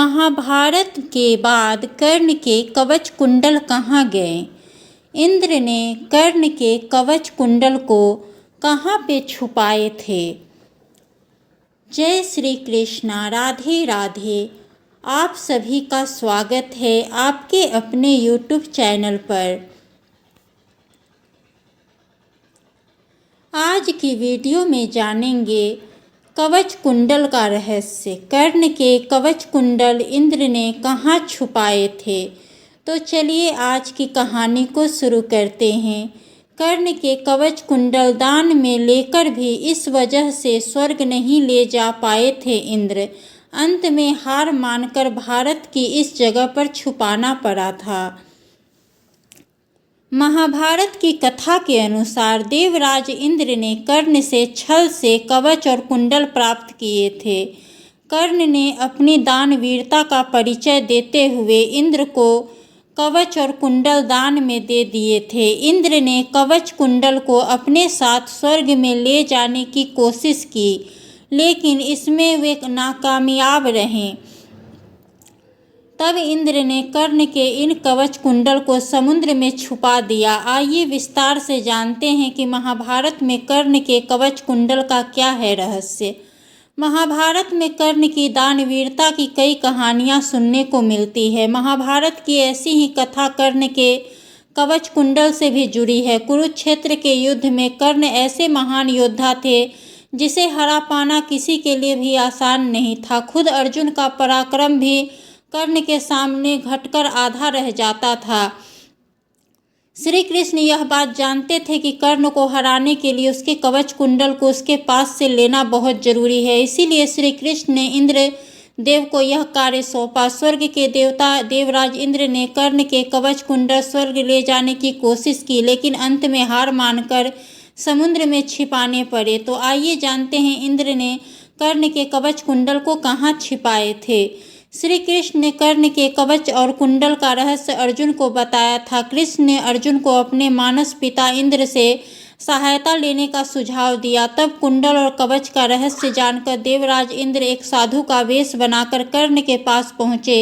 महाभारत के बाद कर्ण के कवच कुंडल कहाँ गए? इंद्र ने कर्ण के कवच कुंडल को कहाँ पे छुपाए थे? जय श्री कृष्णा, राधे राधे। आप सभी का स्वागत है आपके अपने YouTube चैनल पर। आज की वीडियो में जानेंगे कवच कुंडल का रहस्य। कर्ण के कवच कुंडल इंद्र ने कहाँ छुपाए थे? तो चलिए आज की कहानी को शुरू करते हैं। कर्ण के कवच कुंडल दान में लेकर भी इस वजह से स्वर्ग नहीं ले जा पाए थे इंद्र। अंत में हार मानकर भारत की इस जगह पर छुपाना पड़ा था। महाभारत की कथा के अनुसार देवराज इंद्र ने कर्ण से छल से कवच और कुंडल प्राप्त किए थे। कर्ण ने अपनी दानवीरता का परिचय देते हुए इंद्र को कवच और कुंडल दान में दे दिए थे। इंद्र ने कवच कुंडल को अपने साथ स्वर्ग में ले जाने की कोशिश की, लेकिन इसमें वे नाकामयाब रहे। तब इंद्र ने कर्ण के इन कवच कुंडल को समुद्र में छुपा दिया। आइए विस्तार से जानते हैं कि महाभारत में कर्ण के कवच कुंडल का क्या है रहस्य। महाभारत में कर्ण की दानवीरता की कई कहानियां सुनने को मिलती है। महाभारत की ऐसी ही कथा कर्ण के कवच कुंडल से भी जुड़ी है। कुरुक्षेत्र के युद्ध में कर्ण ऐसे महान योद्धा थे जिसे हरा पाना किसी के लिए भी आसान नहीं था। खुद अर्जुन का पराक्रम भी कर्ण के सामने घटकर आधा रह जाता था। श्री कृष्ण यह बात जानते थे कि कर्ण को हराने के लिए उसके कवच कुंडल को उसके पास से लेना बहुत जरूरी है। इसीलिए श्री कृष्ण ने इंद्र देव को यह कार्य सौंपा। स्वर्ग के देवता देवराज इंद्र ने कर्ण के कवच कुंडल स्वर्ग ले जाने की कोशिश की, लेकिन अंत में हार मानकर समुद्र में छिपाने पड़े। तो आइए जानते हैं इंद्र ने कर्ण के कवच कुंडल को कहाँ छिपाए थे। श्री कृष्ण ने कर्ण के कवच और कुंडल का रहस्य अर्जुन को बताया था। कृष्ण ने अर्जुन को अपने मानस पिता इंद्र से सहायता लेने का सुझाव दिया। तब कुंडल और कवच का रहस्य जानकर देवराज इंद्र एक साधु का वेश बनाकर कर्ण के पास पहुँचे।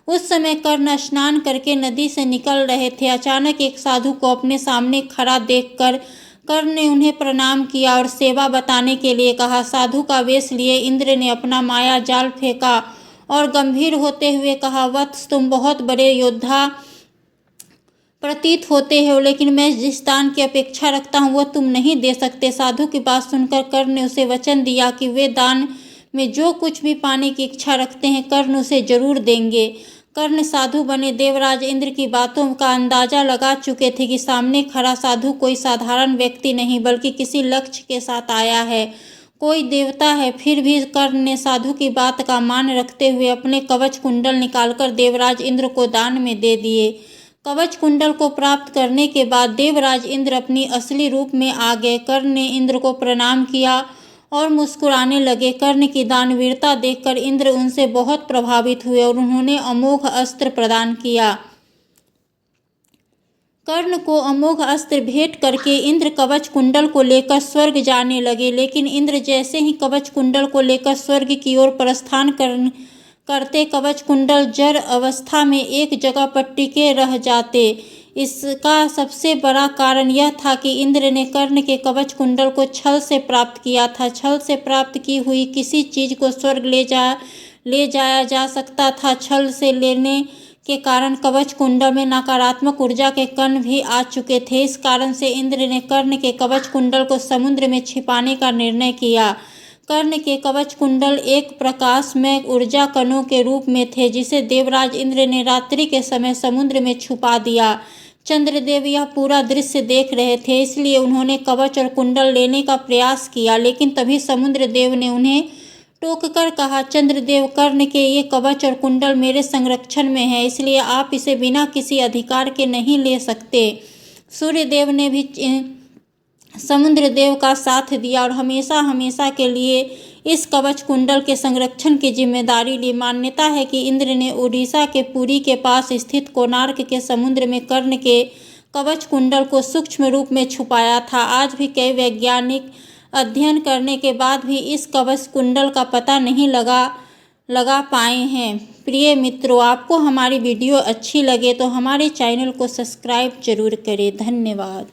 उस समय कर्ण स्नान करके नदी से निकल रहे थे। अचानक एक साधु को अपने सामने खड़ा देखकर कर्ण ने उन्हें प्रणाम किया और सेवा बताने के लिए कहा। साधु का वेश लिए इंद्र ने अपना माया जाल फेंका और गंभीर होते हुए कहा, वत्स तुम बहुत बड़े योद्धा प्रतीत होते हो, लेकिन मैं जिस दान की अपेक्षा रखता हूँ वह तुम नहीं दे सकते। साधु की बात सुनकर कर्ण ने उसे वचन दिया कि वे दान में जो कुछ भी पाने की इच्छा रखते हैं कर्ण उसे जरूर देंगे। कर्ण साधु बने। देवराज इंद्र की बातों का अंदाजा लगा चुके थे कि सामने खड़ा साधु कोई साधारण व्यक्ति नहीं बल्कि किसी लक्ष्य के साथ आया है, कोई देवता है। फिर भी कर्ण ने साधु की बात का मान रखते हुए अपने कवच कुंडल निकालकर देवराज इंद्र को दान में दे दिए। कवच कुंडल को प्राप्त करने के बाद देवराज इंद्र अपनी असली रूप में आ गए। कर्ण ने इंद्र को प्रणाम किया और मुस्कुराने लगे। कर्ण की दानवीरता देखकर इंद्र उनसे बहुत प्रभावित हुए और उन्होंने अमोघ अस्त्र प्रदान किया। कर्ण को अमोघ अस्त्र भेंट करके इंद्र कवच कुंडल को लेकर स्वर्ग जाने लगे। लेकिन इंद्र जैसे ही कवच कुंडल को लेकर स्वर्ग की ओर प्रस्थान करते कवच कुंडल जड़ अवस्था में एक जगह पर टिके रह जाते। इसका सबसे बड़ा कारण यह था कि इंद्र ने कर्ण के कवच कुंडल को छल से प्राप्त किया था। छल से प्राप्त की हुई किसी चीज को स्वर्ग ले जाया जा सकता था। छल से लेने के कारण कवच कुंडल में नकारात्मक ऊर्जा के कण भी आ चुके थे। इस कारण से इंद्र ने कर्ण के कवच कुंडल को समुद्र में छिपाने का निर्णय किया। कर्ण के कवच कुंडल एक प्रकाशमय ऊर्जा कणों के रूप में थे, जिसे देवराज इंद्र ने रात्रि के समय समुद्र में छुपा दिया। चंद्रदेव यह पूरा दृश्य देख रहे थे, इसलिए उन्होंने कवच और कुंडल लेने का प्रयास किया, लेकिन तभी समुद्र देव ने उन्हें टोककर कहा, चंद्रदेव कर्ण के ये कवच और कुंडल मेरे संरक्षण में है, इसलिए आप इसे बिना किसी अधिकार के नहीं ले सकते। सूर्यदेव ने भी समुद्र देव का साथ दिया और हमेशा हमेशा के लिए इस कवच कुंडल के संरक्षण की जिम्मेदारी ली। मान्यता है कि इंद्र ने उड़ीसा के पुरी के पास स्थित कोणार्क के समुद्र में कर्ण के कवच कुंडल को सूक्ष्म रूप में छुपाया था। आज भी कई वैज्ञानिक अध्ययन करने के बाद भी इस कवच कुंडल का पता नहीं लगा पाए हैं। प्रिय मित्रों, आपको हमारी वीडियो अच्छी लगे तो हमारे चैनल को सब्सक्राइब जरूर करें। धन्यवाद।